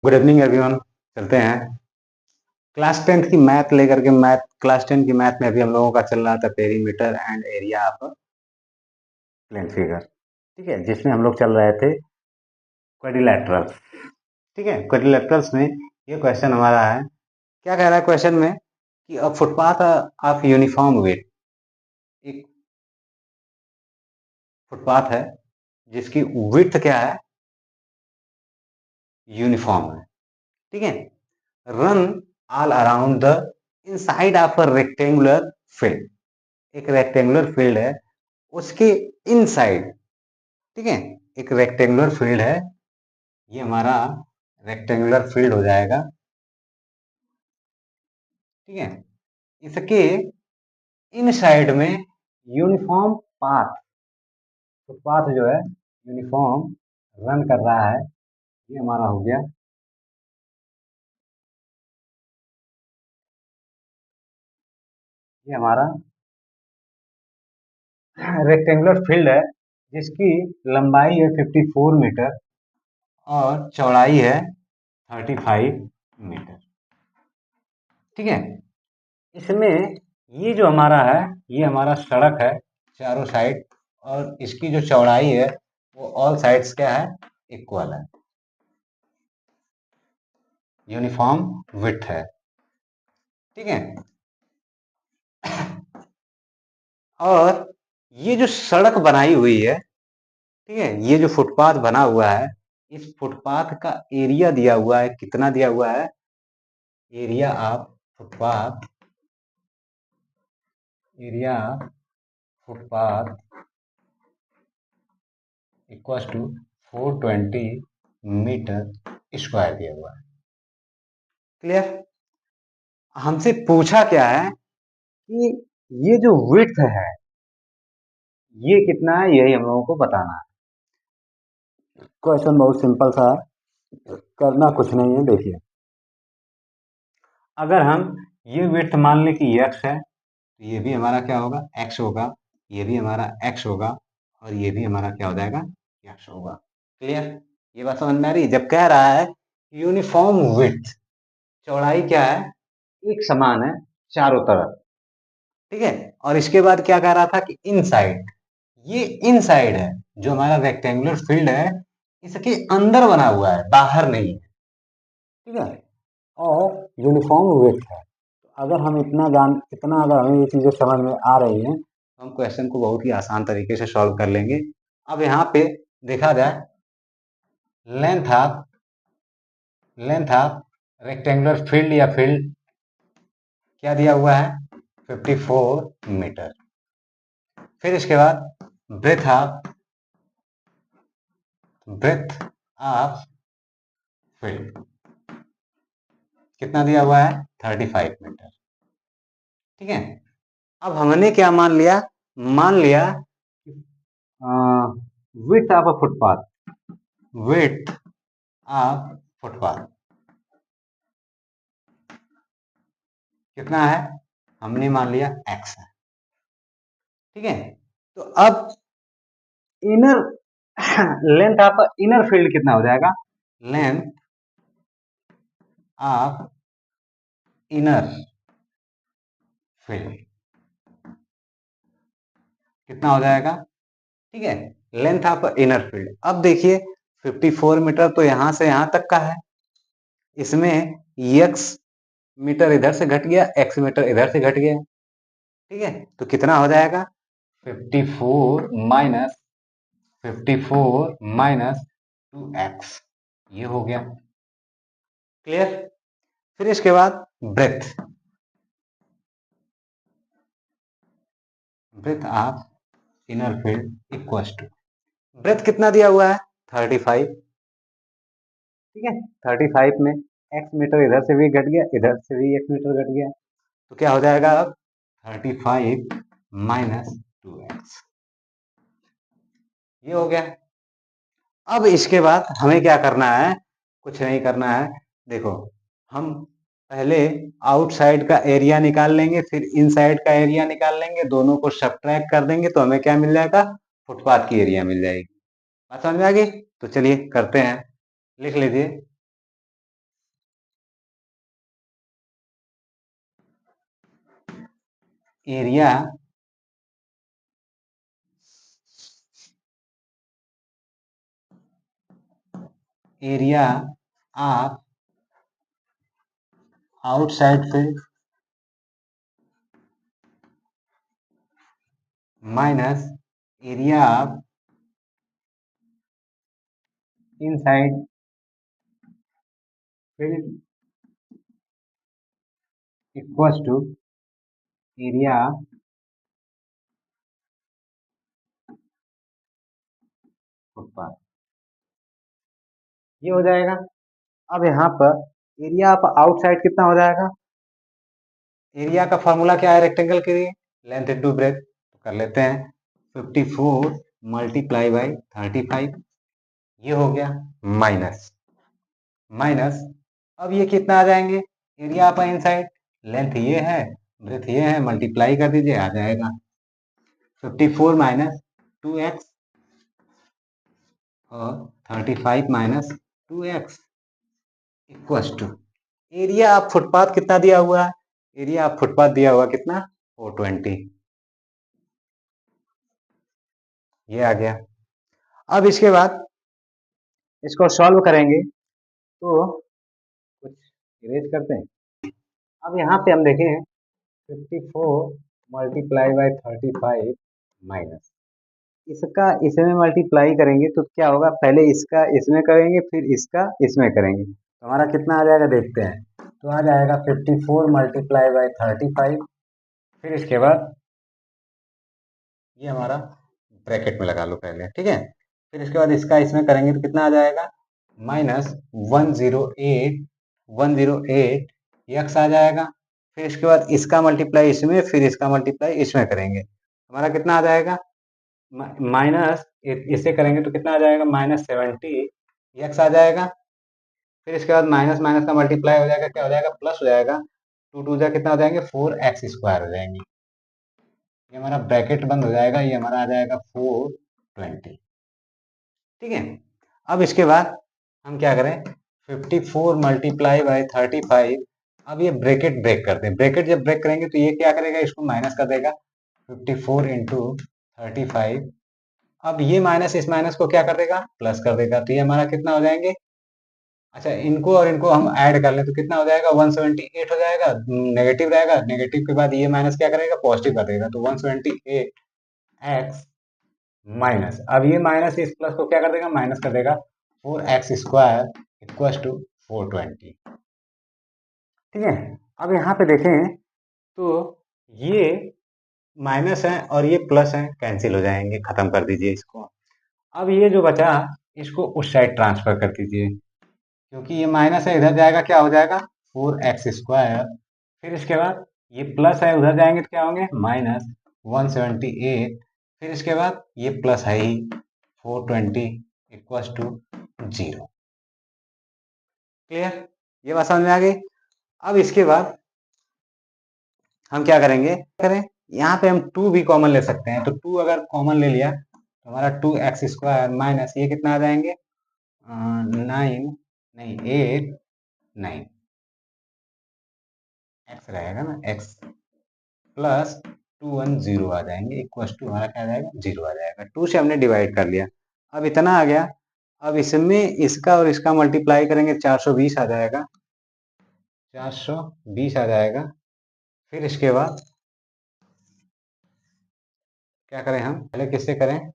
Good evening everyone. चलते हैं class 10th की मैथ लेकर के। क्लास 10 की मैथ में अभी हम लोगों का चल रहा था perimeter and area of plane figure. ठीक है, जिसमें हम लोग चल रहे थे क्वाड्रिलेटरल्स। ठीक है, क्वाड्रिलेटरल्स में ये क्वेश्चन हमारा है, क्या कह रहा है क्वेश्चन में कि अ फुटपाथ ऑफ यूनिफॉर्म वेट, एक फुटपाथ है जिसकी विड्थ क्या है, यूनिफॉर्म है। ठीक है, run all around the inside of a rectangular field. एक रेक्टेंगुलर फील्ड है, उसके इनसाइड। ठीक है, एक रेक्टेंगुलर फील्ड है, ये हमारा रेक्टेंगुलर फील्ड हो जाएगा। ठीक है, इसके इनसाइड में यूनिफॉर्म पाथ, तो पाथ जो है यूनिफॉर्म रन कर रहा है, ये हमारा हो गया। ये हमारा रेक्टेंगुलर फील्ड है जिसकी लंबाई है 54 मीटर और चौड़ाई है 35 मीटर। ठीक है, इसमें ये जो हमारा है, ये हमारा सड़क है चारों साइड, और इसकी जो चौड़ाई है वो ऑल साइड्स क्या है, इक्वल है, यूनिफॉर्म विड्थ है। ठीक है, और ये जो सड़क बनाई हुई है, ठीक है, ये जो फुटपाथ बना हुआ है, इस फुटपाथ का एरिया दिया हुआ है, कितना दिया हुआ है, area of footpath, area footpath equal to 420 metre square दिया हुआ है। क्लियर? हमसे पूछा क्या है कि ये जो विड्थ है ये कितना है, यही हम लोगों को बताना है। क्वेश्चन बहुत सिंपल सा है, करना कुछ नहीं है। देखिए, अगर हम ये विड्थ मान लें कि x है, तो ये भी हमारा क्या होगा, x होगा, ये भी हमारा x होगा, और ये भी हमारा क्या हो जाएगा, x होगा। क्लियर? ये बात समझ में आ रही है? जब कह रहा है यूनिफॉर्म विड्थ, चौड़ाई क्या है, एक समान है चारों तरफ। ठीक है, और इसके बाद क्या कह रहा था कि इनसाइड, ये इनसाइड है, जो हमारा रेक्टेंगुलर फील्ड है इसके अंदर बना हुआ है, बाहर नहीं है। ठीक है, और यूनिफॉर्म विड्थ है। अगर हम इतना अगर हमें ये चीजें समझ में आ रही हैं तो हम क्वेश्चन को बहुत ही आसान तरीके से सॉल्व कर लेंगे। अब यहाँ पे देखा जाए, लेंथ ऑफ रेक्टेंगुलर फील्ड या फील्ड क्या दिया हुआ है, 54 मीटर। फिर इसके बाद ब्रेथ ऑफ फील्ड कितना दिया हुआ है, 35 मीटर। ठीक है, अब हमने क्या मान लिया, मान लिया width of a footpath, width of footpath कितना है, हमने मान लिया x है। ठीक है, तो अब inner length of inner field कितना हो जाएगा, लेंथ ऑफ इनर फील्ड कितना हो जाएगा। ठीक है, लेंथ ऑफ इनर फील्ड। अब देखिए 54 मीटर तो यहां से यहां तक का है, इसमें x मीटर इधर से घट गया, x मीटर इधर से घट गया। ठीक है, तो कितना हो जाएगा, 54 माइनस 2x, ये हो गया। क्लियर? फिर इसके बाद breadth, breadth of inner field equals to, breadth कितना दिया हुआ है, 35। ठीक है, 35 में x मीटर इधर से भी घट गया, इधर से भी x मीटर घट गया, तो क्या हो जाएगा अब 35 माइनस 2x, ये हो गया। अब इसके बाद हमें क्या करना है, कुछ नहीं करना है। देखो, हम पहले आउटसाइड का एरिया निकाल लेंगे, फिर इनसाइड का एरिया निकाल लेंगे, दोनों को सब्ट्रैक्ट कर देंगे तो हमें क्या मिल जाएगा, फुटपाथ की एरिया मिल जाएगी। बात समझ में आ गई? तो चलिए करते हैं, लिख लीजिए area area of outside field minus area of inside field equals to area footpath. ये हो जाएगा। अब यहाँ पर एरिया ऑफ आउटसाइड कितना हो जाएगा? एरिया का फॉर्मूला क्या है रेक्टेंगल के लिए? Length into breadth. तो कर लेते हैं 54 मल्टीप्लाई बाई 35, ये हो गया माइनस माइनस। अब ये कितना आ जाएंगे? एरिया ऑफ इनसाइड, लेंथ ये है, ब्रेथ ये है, मल्टीप्लाई कर दीजिए, आ जाएगा 54 माइनस 2x और 35 minus 2x equals to area of footpath कितना दिया हुआ है? एरिया ऑफ फुटपाथ दिया हुआ कितना? 420। ये आ गया। अब इसके बाद इसको सॉल्व करेंगे तो कुछ इरेज करते हैं। अब यहाँ पे हम देखें 54 मल्टीप्लाई बाई 35 माइनस इसका इसमें मल्टीप्लाई करेंगे तो क्या होगा? पहले इसका इसमें करेंगे, फिर इसका इसमें करेंगे, तो हमारा कितना आ जाएगा देखते हैं। तो आ जाएगा 54 मल्टीप्लाई बाई 35, फिर इसके बाद ये हमारा ब्रैकेट में लगा लो पहले, ठीक है। फिर इसके बाद इसका इसमें करेंगे तो कितना आ जाएगा? माइनस 108 यक्स आ जाएगा। फिर इसके बाद इसका मल्टीप्लाई इसमें, फिर इसका मल्टीप्लाई इसमें करेंगे, हमारा कितना आ जाएगा? माइनस इससे करेंगे तो कितना आ जाएगा? -70 यक्स आ जाएगा। फिर इसके बाद माइनस माइनस का मल्टीप्लाई हो जाएगा, क्या हो जाएगा? प्लस हो जाएगा। 2 2 जा कितना हो जाएंगे? 4x स्क्वायर हो जाएंगे। ये हमारा ब्रैकेट बंद हो जाएगा, ये हमारा आ जाएगा 420, ठीक है। अब इसके बाद हम क्या करें? 54 मल्टीप्लाई बाई 35। अब ये ब्रैकेट ब्रेक करते हैं। ब्रैकेट जब ब्रेक करेंगे तो ये क्या करेगा? इसको माइनस कर देगा। 54 इंटू 35। अब ये माइनस इस माइनस को क्या कर देगा? प्लस कर देगा। तो ये हमारा कितना हो जाएंगे? अच्छा, इनको और इनको हम ऐड कर लें तो कितना हो जाएगा? 178 हो जाएगा। नेगेटिव रहेगा, नेगेटिव के बाद ये माइनस क्या करेगा? पॉजिटिव कर देगा। तो 178 एक्स माइनस, अब ये माइनस इस प्लस को क्या कर देगा? माइनस कर देगा। 4x स्क्वायर इक्वल टू 420, ठीक है। अब यहाँ पे देखें तो ये माइनस है और ये प्लस है, कैंसिल हो जाएंगे, खत्म कर दीजिए इसको। अब ये जो बचा इसको उस साइड ट्रांसफर कर दीजिए, क्योंकि ये माइनस है, इधर जाएगा क्या हो जाएगा? 4x square. फिर इसके बाद ये प्लस है, उधर जाएंगे तो क्या होंगे? -178। फिर इसके बाद ये प्लस है ही 420 इक्वल टू 0। क्लियर? ये बात समझ में आ गई। अब इसके बाद हम क्या करेंगे? करें यहाँ पे हम 2 भी कॉमन ले सकते हैं, तो 2 अगर कॉमन ले लिया तो हमारा 2x स्क्वायर माइनस ये कितना आ जाएंगे? 9 नहीं 8 9 x रहेगा ना, x प्लस 210 आ जाएंगे इक्वल टू हमारा क्या आ जाएगा? 0 आ जाएगा। 2 से हमने डिवाइड कर लिया, अब इतना आ गया। अब इसमें इसका और इसका मल्टीप्लाई करेंगे, 420 आ जाएगा। 420 आ जाएगा। फिर इसके बाद क्या करें? हम पहले किससे करें?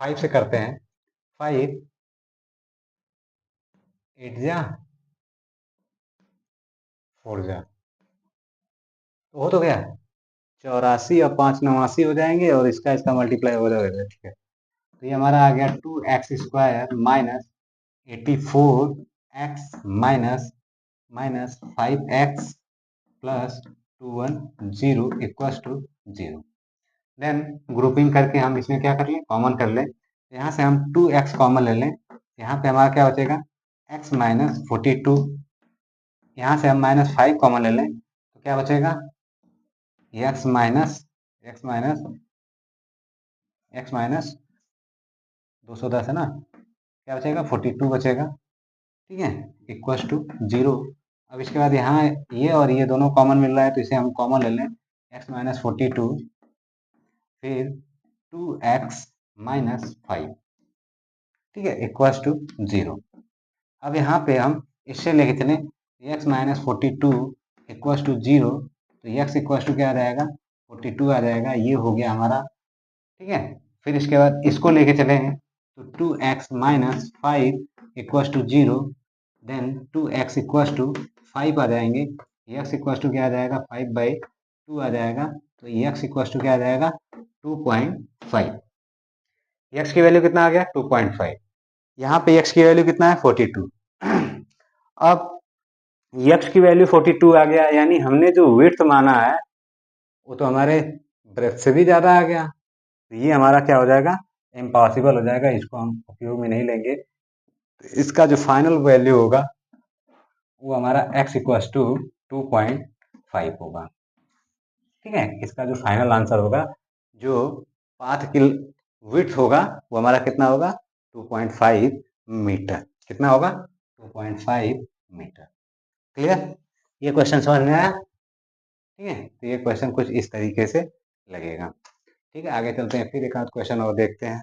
5 से करते हैं। 5 8 जा 4 जा, तो हो तो गया 84 और 5 89 हो जाएंगे, और इसका इसका मल्टीप्लाई हो जाएगा, ठीक है। तो ये हमारा आ गया 2x square minus 84x minus minus 5x plus 210 equal to 0। Then grouping करके हम इसमें क्या कर लें? कॉमन कर लें। यहाँ से हम 2x कॉमन ले लें, यहाँ पे हमारा क्या बचेगा? x minus 42। यहाँ से हम -5 कॉमन ले लें तो क्या बचेगा? x minus x minus x minus 210 है ना, क्या बचेगा? 42 बचेगा, ठीक है, इक्वल टू 0। अब इसके बाद यहाँ ये और ये दोनों कॉमन मिल रहा है, तो इसे हम कॉमन ले लें, x माइनस 42 फिर 2x माइनस 5, ठीक है, इक्वल्स टू 0। अब यहाँ पे हम इससे लेके चलें, x माइनस 42 इक्वल्स टू 0, तो x इक्वल्स टू क्या आ जाएगा, 42 आ जाएगा, ये हो गया हमारा, ठीक है। फिर इसके बाद इसको लेके चलेंगे, तो 2x minus 5 equals to 0, then 2x equals to 5 आ जाएंगे, x इक्वल्स टू क्या आ जाएगा, 5/2 आ जाएगा, तो x इक्वल्स टू क्या आ जाएगा, 2.5। x की वैल्यू कितना आ गया, 2.5। यहाँ पे x की वैल्यू कितना है, 42। अब x की वैल्यू 42 आ गया, यानी हमने जो विड्थ माना है वो तो हमारे ब्रेथ से भी ज़्यादा आ गया, तो ये हमारा क्या हो जाएगा, इम्पॉसिबल हो जाएगा, इसको हम उपयोग में नहीं लेंगे। तो इसका जो फाइनल वैल्यू होगा वो हमारा x इक्वल्स टू 2.5 होगा, ठीक है। इसका जो फाइनल आंसर होगा, जो पाथ की विड्थ होगा वो हमारा कितना होगा, 2.5 मीटर। कितना होगा, 2.5 मीटर। क्लियर, ये क्वेश्चन समझ में आया, ठीक है। तो ये क्वेश्चन कुछ इस तरीके से लगेगा, ठीक है। आगे चलते हैं, फिर एक आध क्वेश्चन और देखते हैं।